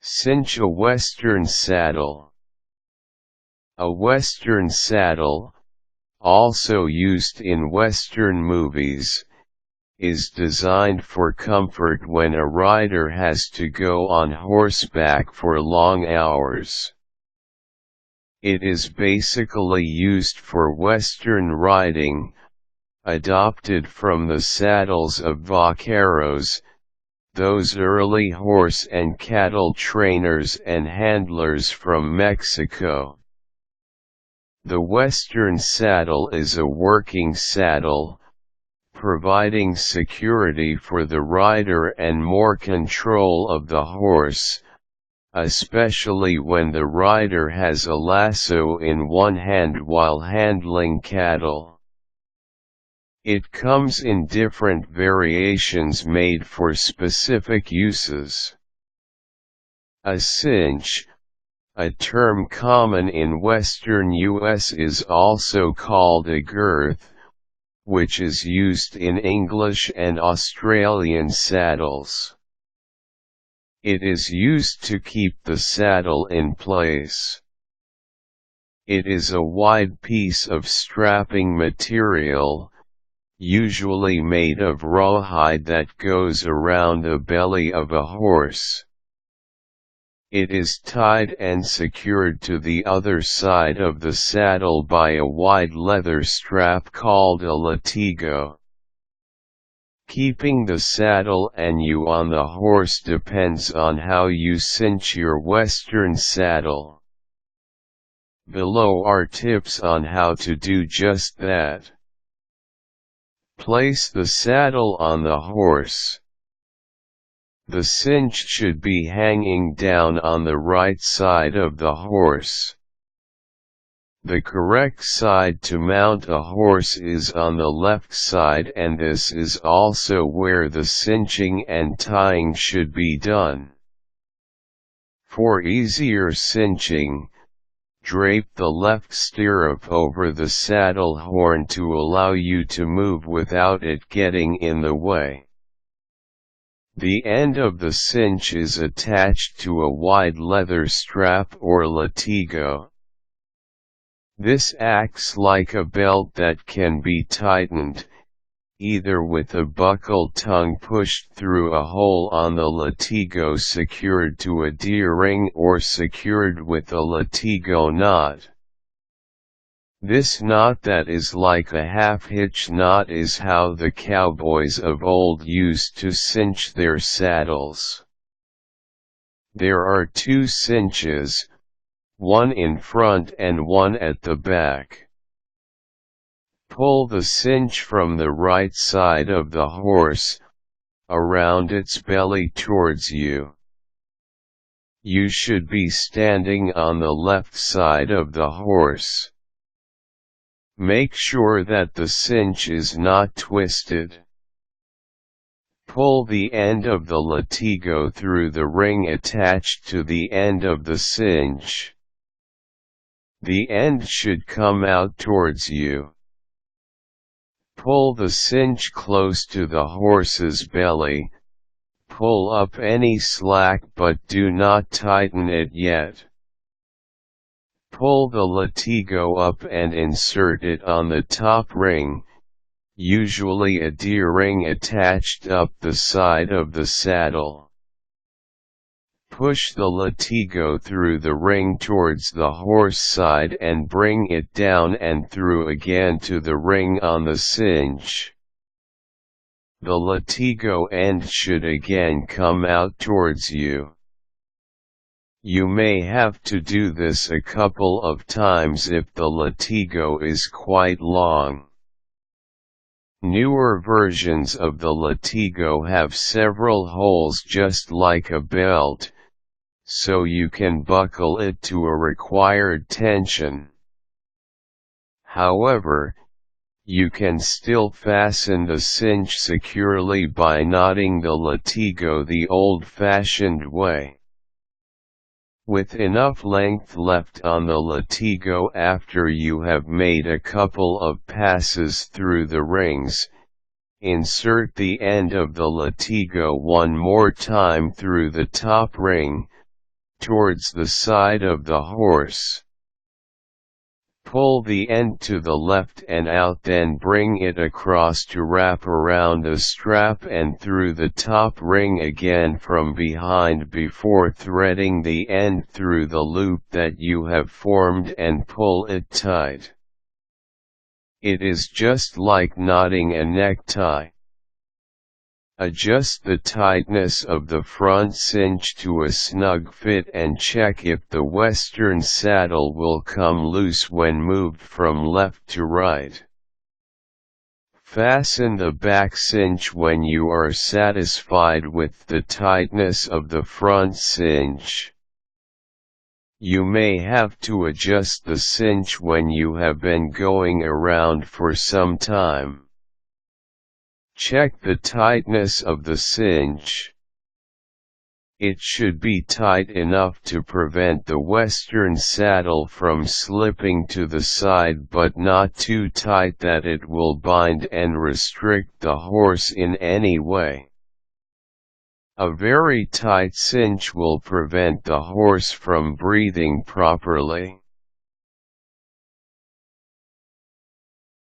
Cinch a Western saddle. A Western saddle, also used in Western movies, is designed for comfort when a rider has to go on horseback for long hours. It is basically used for Western riding, adopted from the saddles of vaqueros, those early horse and cattle trainers and handlers from Mexico. The Western saddle is a working saddle, providing security for the rider and more control of the horse, especially when the rider has a lasso in one hand while handling cattle. It comes in different variations made for specific uses. A cinch, a term common in western U.S., is also called a girth, which is used in English and Australian saddles. It is used to keep the saddle in place. It is a wide piece of strapping material, usually made of rawhide, that goes around the belly of a horse. It is tied and secured to the other side of the saddle by a wide leather strap called a latigo. Keeping the saddle and you on the horse depends on how you cinch your Western saddle. Below are tips on how to do just that. Place the saddle on the horse. The cinch should be hanging down on the right side of the horse. The correct side to mount a horse is on the left side, and this is also where the cinching and tying should be done. For easier cinching, drape the left stirrup over the saddle horn to allow you to move without it getting in the way. The end of the cinch is attached to a wide leather strap or latigo. This acts like a belt that can be tightened, either with a buckle tongue pushed through a hole on the latigo secured to a D-ring, or secured with a latigo knot. This knot that is like a half-hitch knot is how the cowboys of old used to cinch their saddles. There are two cinches, one in front and one at the back. Pull the cinch from the right side of the horse, around its belly towards you. You should be standing on the left side of the horse. Make sure that the cinch is not twisted. Pull the end of the latigo through the ring attached to the end of the cinch. The end should come out towards you. Pull the cinch close to the horse's belly. Pull up any slack but do not tighten it yet. Pull the latigo up and insert it on the top ring, usually a D-ring attached up the side of the saddle. Push the latigo through the ring towards the horse side and bring it down and through again to the ring on the cinch. The latigo end should again come out towards you. You may have to do this a couple of times if the latigo is quite long. Newer versions of the latigo have several holes just like a belt, so you can buckle it to a required tension. However, you can still fasten the cinch securely by knotting the latigo the old-fashioned way. With enough length left on the latigo after you have made a couple of passes through the rings, insert the end of the latigo one more time through the top ring, towards the side of the horse. Pull the end to the left and out, then bring it across to wrap around the strap and through the top ring again from behind before threading the end through the loop that you have formed and pull it tight. It is just like knotting a necktie. Adjust the tightness of the front cinch to a snug fit and check if the western saddle will come loose when moved from left to right. Fasten the back cinch when you are satisfied with the tightness of the front cinch. You may have to adjust the cinch when you have been going around for some time. Check the tightness of the cinch. It should be tight enough to prevent the western saddle from slipping to the side, but not too tight that it will bind and restrict the horse in any way. A very tight cinch will prevent the horse from breathing properly.